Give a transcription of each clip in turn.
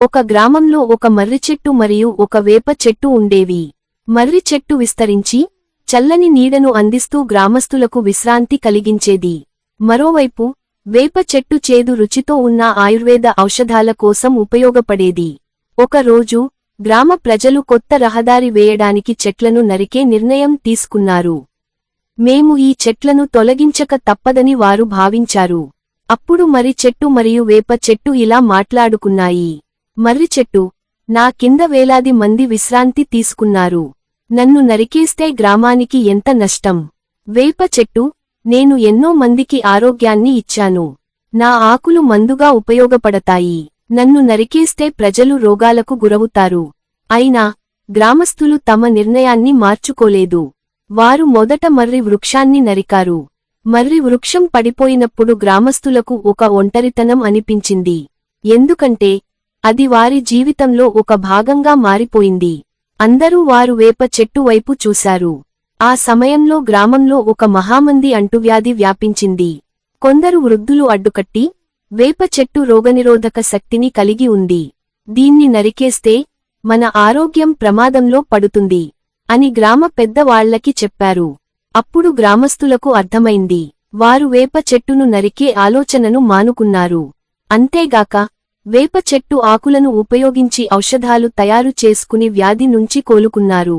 ఒక గ్రామంలో ఒక మర్రి చెట్టు మరియు ఒక వేప చెట్టు ఉండేవి. మర్రి చెట్టు విస్తరించి చల్లని నీడను అందిస్తూ గ్రామస్తులకు విశ్రాంతి కలిగించేది. మరోవైపు వేప చెట్టు చేదు రుచితో ఉన్న ఆయుర్వేద ఔషధాల కోసం ఉపయోగపడేది. ఒక రోజు గ్రామ ప్రజలు కొత్త రహదారి వేయడానికి చెట్లను నరికే నిర్ణయం తీసుకున్నారు. మేము ఈ చెట్లను తొలగించక తప్పదని వారు భావించారు. అప్పుడు మర్రి చెట్టు మరియు వేప చెట్టు ఇలా మాట్లాడుకున్నాయి. మర్రి చెట్టు, నా కింద వేలాది మంది విశ్రాంతి తీసుకున్నారు. నన్ను నరికేస్తే గ్రామానికి ఎంత నష్టం. వేప చెట్టు, నేను ఎన్నో మందికి ఆరోగ్యాన్ని ఇచ్చాను. నా ఆకులు మందుగా ఉపయోగపడతాయి. నన్ను నరికేస్తే ప్రజలు రోగాలకు గురవుతారు. అయినా గ్రామస్తులు తమ నిర్ణయాన్ని మార్చుకోలేదు. వారు మొదట మర్రి వృక్షాన్ని నరికారు. మర్రి వృక్షం పడిపోయినప్పుడు గ్రామస్తులకు ఒక ఒంటరితనం అనిపించింది. ఎందుకంటే అది వారి జీవితంలో ఒక భాగంగా మారిపోయింది. అందరూ వారు వేప చెట్టు వైపు చూశారు. ఆ సమయంలో గ్రామంలో ఒక మహామంది అంటువ్యాధి వ్యాపించింది. కొందరు వృద్ధులు అడ్డుకట్టి, వేప చెట్టు రోగనిరోధక శక్తిని కలిగి ఉంది, దీన్ని నరికేస్తే మన ఆరోగ్యం ప్రమాదంలో పడుతుంది అని గ్రామ పెద్దవాళ్లకి చెప్పారు. అప్పుడు గ్రామస్తులకు అర్థమైంది. వారు వేప చెట్టును నరికే ఆలోచనను మానుకున్నారు. అంతేగాక వేప చెట్టు ఆకులను ఉపయోగించి ఔషధాలు తయారు చేసుకుని వ్యాధి నుంచి కోలుకున్నారు.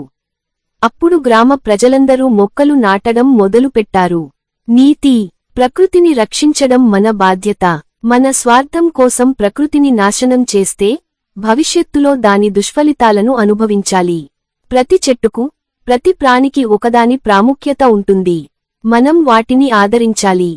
అప్పుడు గ్రామ ప్రజలందరూ మొక్కలు నాటడం మొదలుపెట్టారు. నీతి: ప్రకృతిని రక్షించడం మన బాధ్యత. మన స్వార్థం కోసం ప్రకృతిని నాశనం చేస్తే భవిష్యత్తులో దాని దుష్ఫలితాలను అనుభవించాలి. ప్రతి చెట్టుకు, ప్రతి ప్రాణికి ఒకదాని ప్రాముఖ్యత ఉంటుంది. మనం వాటిని ఆదరించాలి.